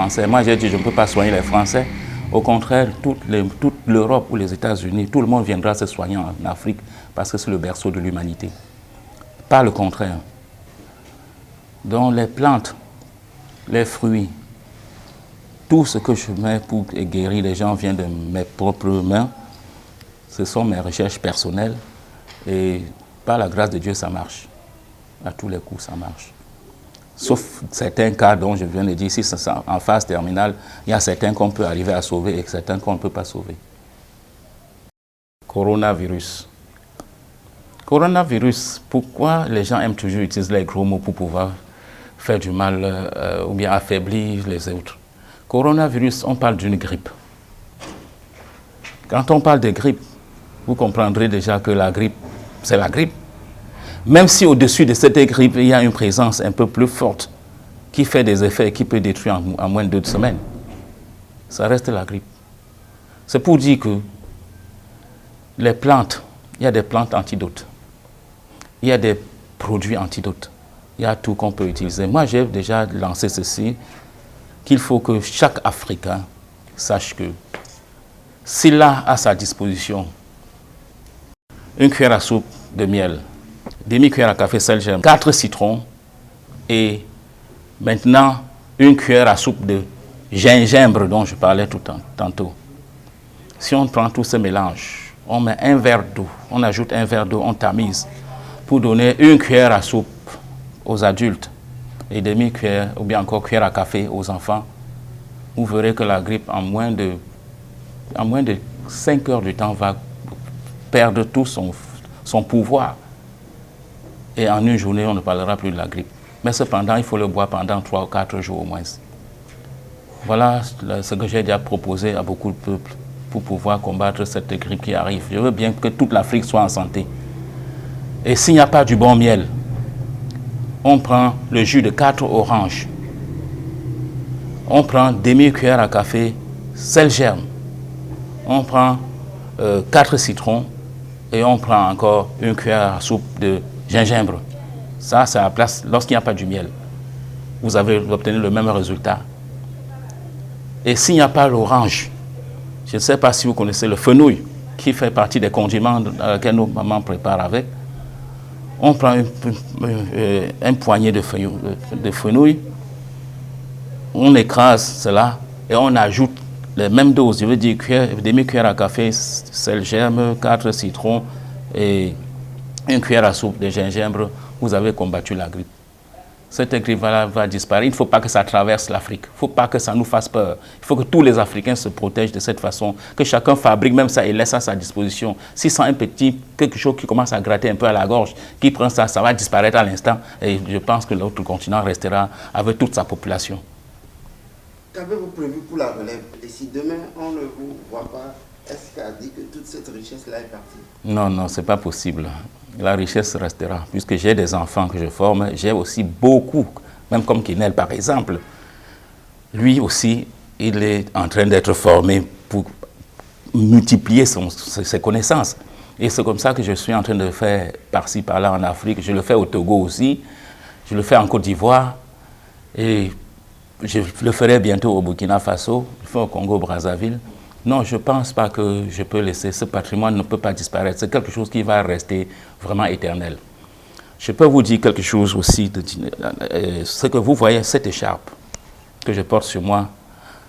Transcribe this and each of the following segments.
Français. Moi, j'ai dit, je ne peux pas soigner les Français. Au contraire, toute l'Europe ou les États-Unis, tout le monde viendra se soigner en Afrique parce que c'est le berceau de l'humanité. Pas le contraire. Donc les plantes, les fruits, tout ce que je mets pour guérir les gens vient de mes propres mains. Ce sont mes recherches personnelles et par la grâce de Dieu, ça marche. À tous les coups, ça marche. Sauf certains cas dont je viens de dire, si c'est en phase terminale, il y a certains qu'on peut arriver à sauver et certains qu'on ne peut pas sauver. Coronavirus. Coronavirus, pourquoi les gens aiment toujours utiliser les gros mots pour pouvoir faire du mal ou bien affaiblir les autres? Coronavirus, on parle d'une grippe. Quand on parle de grippe, vous comprendrez déjà que la grippe, c'est la grippe. Même si au-dessus de cette grippe, il y a une présence un peu plus forte qui fait des effets et qui peut détruire en moins de 2 semaines, ça reste la grippe. C'est pour dire que les plantes, il y a des plantes antidotes, il y a des produits antidotes, il y a tout qu'on peut utiliser. Moi, j'ai déjà lancé ceci, qu'il faut que chaque Africain sache que s'il a à sa disposition une cuillère à soupe de miel, demi-cuillère à café sel germe, 4 citrons et maintenant une cuillère à soupe de gingembre dont je parlais tantôt. Si on prend tous ces mélanges, on met un verre d'eau, on ajoute un verre d'eau, on tamise pour donner une cuillère à soupe aux adultes et demi-cuillère ou bien encore cuillère à café aux enfants, vous verrez que la grippe en moins de 5 heures de temps va perdre tout son pouvoir. Et en une journée, on ne parlera plus de la grippe. Mais cependant, il faut le boire pendant 3 ou 4 jours au moins. Voilà ce que j'ai déjà proposé à beaucoup de peuples pour pouvoir combattre cette grippe qui arrive. Je veux bien que toute l'Afrique soit en santé. Et s'il n'y a pas du bon miel, on prend le jus de 4 oranges. On prend demi-cuillère à café sel germe. On prend 4 citrons et on prend encore une cuillère à soupe de gingembre. Ça, c'est à la place lorsqu'il n'y a pas du miel. Vous avez obtenu le même résultat. Et s'il n'y a pas l'orange, je ne sais pas si vous connaissez le fenouil, qui fait partie des condiments que nos mamans préparent avec. On prend un poignet de fenouil, on écrase cela et on ajoute les mêmes doses, je veux dire demi-cuillère à café, sel germe, 4 citrons et une cuillère à soupe de gingembre, vous avez combattu la grippe. Cette grippe va disparaître. Il ne faut pas que ça traverse l'Afrique. Il ne faut pas que ça nous fasse peur. Il faut que tous les Africains se protègent de cette façon, que chacun fabrique même ça et laisse à sa disposition. S'il sent quelque chose qui commence à gratter un peu à la gorge, qui prend ça, ça va disparaître à l'instant. Et je pense que l'autre continent restera avec toute sa population. Qu'avez-vous prévu pour la relève? Et si demain on ne vous voit pas, est-ce qu'à dire que toute cette richesse-là est partie? Non, non, ce n'est pas possible. La richesse restera. Puisque j'ai des enfants que je forme, j'ai aussi beaucoup, même comme Kinel par exemple. Lui aussi, il est en train d'être formé pour multiplier ses connaissances. Et c'est comme ça que je suis en train de faire par-ci, par-là en Afrique. Je le fais au Togo aussi, je le fais en Côte d'Ivoire et je le ferai bientôt au Burkina Faso, je le fais au Congo-Brazzaville. Non, je ne pense pas que je peux laisser, ce patrimoine ne peut pas disparaître. C'est quelque chose qui va rester vraiment éternel. Je peux vous dire quelque chose aussi, ce que vous voyez, cette écharpe que je porte sur moi,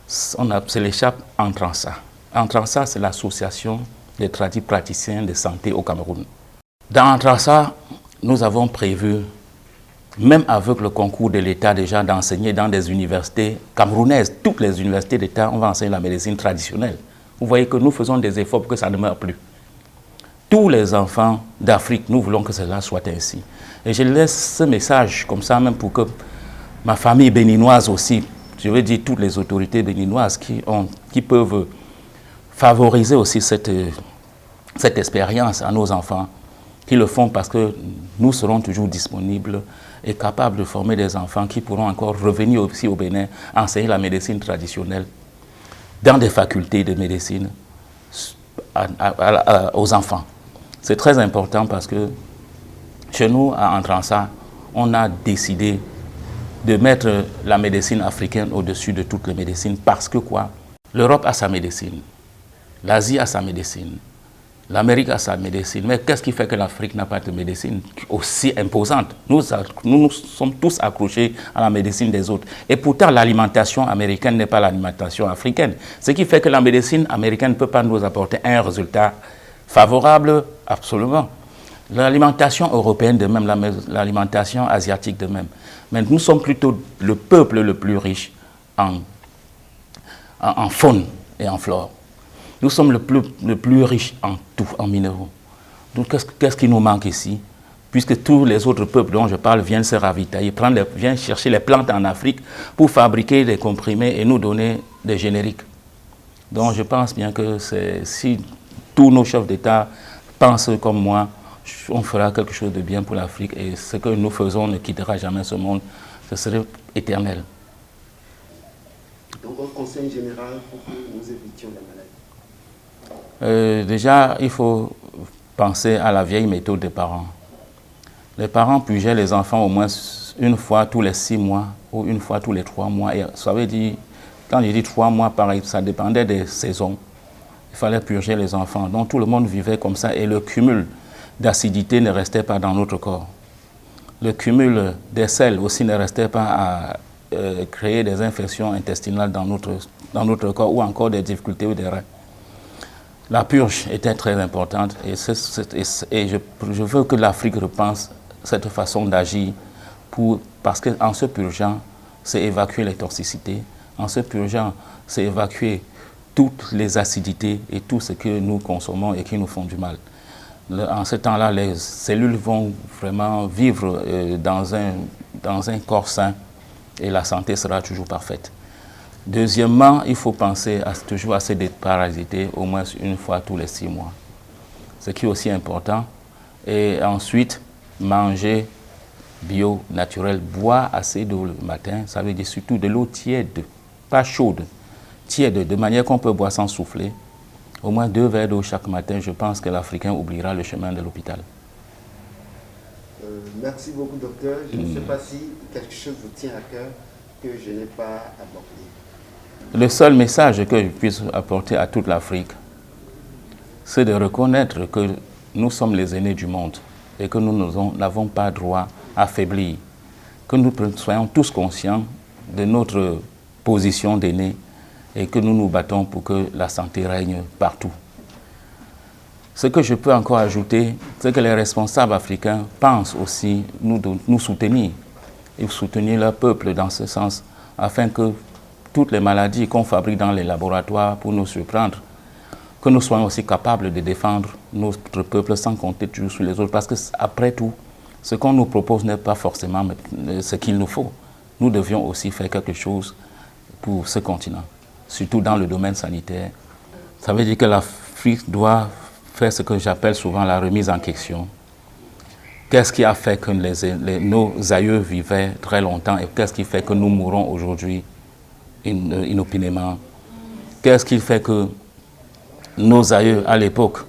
c'est l'écharpe Antransa. Antransa, c'est l'association des praticiens de santé au Cameroun. Dans Antransa, nous avons prévu, même avec le concours de l'État déjà, d'enseigner dans des universités camerounaises, toutes les universités d'État, on va enseigner la médecine traditionnelle. Vous voyez que nous faisons des efforts pour que ça ne meure plus. Tous les enfants d'Afrique, nous voulons que cela soit ainsi. Et je laisse ce message comme ça, même pour que ma famille béninoise aussi, je veux dire toutes les autorités béninoises qui peuvent favoriser aussi cette expérience à nos enfants, qui le font parce que nous serons toujours disponibles et capables de former des enfants qui pourront encore revenir aussi au Bénin, enseigner la médecine traditionnelle dans des facultés de médecine aux enfants. C'est très important parce que chez nous, à Antransa, on a décidé de mettre la médecine africaine au-dessus de toutes les médecines. Parce que quoi? L'Europe a sa médecine, l'Asie a sa médecine, l'Amérique a sa médecine. Mais qu'est-ce qui fait que l'Afrique n'a pas de médecine aussi imposante? Nous sommes tous accrochés à la médecine des autres. Et pourtant, l'alimentation américaine n'est pas l'alimentation africaine. Ce qui fait que la médecine américaine ne peut pas nous apporter un résultat favorable, absolument. L'alimentation européenne de même, l'alimentation asiatique de même. Mais nous sommes plutôt le peuple le plus riche en faune et en flore. Nous sommes le plus riche en tout, en minéraux. Donc qu'est-ce qui nous manque ici? Puisque tous les autres peuples dont je parle viennent se ravitailler, viennent chercher les plantes en Afrique pour fabriquer des comprimés et nous donner des génériques. Donc je pense bien que si tous nos chefs d'État pensent comme moi, on fera quelque chose de bien pour l'Afrique et ce que nous faisons ne quittera jamais ce monde, ce serait éternel. Donc un conseil général pour que nous évitions la maladie. Déjà, il faut penser à la vieille méthode des parents. Les parents pugeaient les enfants au moins une fois tous les 6 mois ou une fois tous les 3 mois. Et ça veut dire, quand je dis 3 mois, pareil, ça dépendait des saisons. Il fallait purger les enfants. Donc tout le monde vivait comme ça et le cumul d'acidité ne restait pas dans notre corps. Le cumul des sels aussi ne restait pas à créer des infections intestinales dans notre corps ou encore des difficultés ou des reins. La purge était très importante et je veux que l'Afrique repense cette façon d'agir parce qu'en se purgeant, c'est évacuer les toxicités. En se purgeant, c'est évacuer toutes les acidités et tout ce que nous consommons et qui nous font du mal. En ce temps-là, les cellules vont vraiment vivre dans un corps sain et la santé sera toujours parfaite. Deuxièmement, il faut penser toujours à se déparasiter au moins une fois tous les 6 mois, ce qui est aussi important. Et ensuite, manger bio, naturel, boire assez d'eau le matin, ça veut dire surtout de l'eau tiède, pas chaude, tiède, de manière qu'on peut boire sans souffler. Au moins 2 verres d'eau chaque matin, je pense que l'Africain oubliera le chemin de l'hôpital. Merci beaucoup, docteur. Je ne sais pas si quelque chose vous tient à cœur que je n'ai pas abordé. Le seul message que je puisse apporter à toute l'Afrique, c'est de reconnaître que nous sommes les aînés du monde et que nous n'avons pas droit à faiblir. Que nous soyons tous conscients de notre position d'aînés et que nous nous battons pour que la santé règne partout. Ce que je peux encore ajouter, c'est que les responsables africains pensent aussi nous soutenir et soutenir leur peuple dans ce sens, afin que toutes les maladies qu'on fabrique dans les laboratoires pour nous surprendre, que nous soyons aussi capables de défendre notre peuple sans compter toujours sur les autres. Parce qu'après tout, ce qu'on nous propose n'est pas forcément ce qu'il nous faut. Nous devions aussi faire quelque chose pour ce continent, surtout dans le domaine sanitaire. Ça veut dire que l'Afrique doit faire ce que j'appelle souvent la remise en question. Qu'est-ce qui a fait que nos aïeux vivaient très longtemps et qu'est-ce qui fait que nous mourons aujourd'hui inopinément? Qu'est-ce qui fait que nos aïeux à l'époque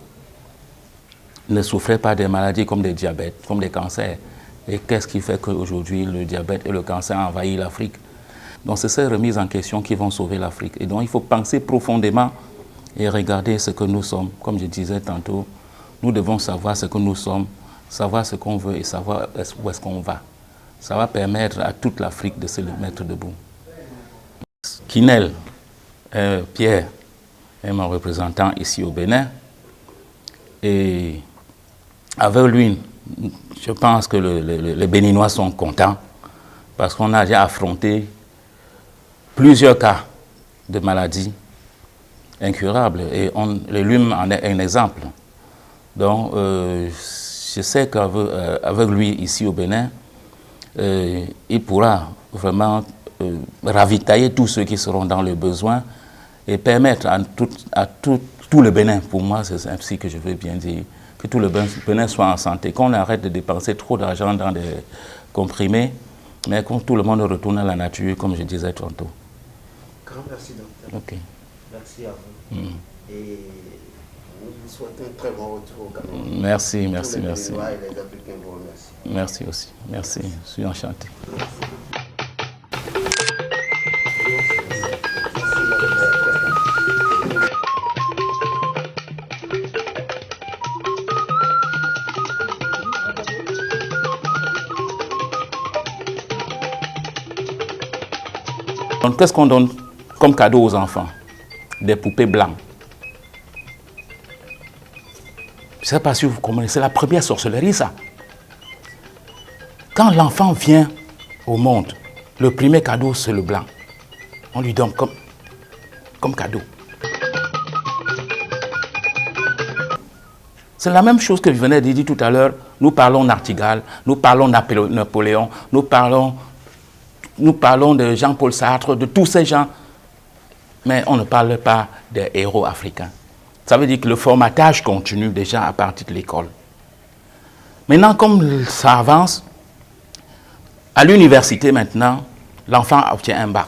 ne souffraient pas des maladies comme des diabètes, comme des cancers? Et qu'est-ce qui fait qu'aujourd'hui le diabète et le cancer ont envahi l'Afrique? Donc c'est ces remises en question qui vont sauver l'Afrique. Et donc il faut penser profondément et regarder ce que nous sommes. Comme je disais tantôt, nous devons savoir ce que nous sommes, savoir ce qu'on veut et savoir où est-ce qu'on va. Ça va permettre à toute l'Afrique de se mettre debout. Kinel, Pierre, est mon représentant ici au Bénin. Et avec lui, je pense que les Béninois sont contents parce qu'on a déjà affronté plusieurs cas de maladies incurables et le rhume en est un exemple. Donc, je sais qu'avec lui ici au Bénin, il pourra vraiment ravitailler tous ceux qui seront dans le besoin et permettre à tout le Bénin, pour moi c'est ainsi que je veux bien dire, que tout le Bénin soit en santé, qu'on arrête de dépenser trop d'argent dans des comprimés, mais que tout le monde retourne à la nature, comme je disais tantôt. Grand merci, docteur. Okay. Merci à vous. Et nous vous souhaitons un très bon retour au Cameroun. Merci. Et les Béninois et les Africains vous remercient. Merci aussi. Merci. Je suis enchanté. Merci. Donc, qu'est-ce qu'on donne comme cadeau aux enfants? Des poupées blanches. Je ne sais pas si vous comprenez, c'est la première sorcellerie, ça. Quand l'enfant vient au monde, le premier cadeau, c'est le blanc. On lui donne comme cadeau. C'est la même chose que je venais de dire tout à l'heure. Nous parlons Nartigal, nous parlons Napoléon, nous parlons de Jean-Paul Sartre, de tous ces gens. Mais on ne parle pas des héros africains. Ça veut dire que le formatage continue déjà à partir de l'école. Maintenant, comme ça avance, à l'université maintenant, l'enfant obtient un bac.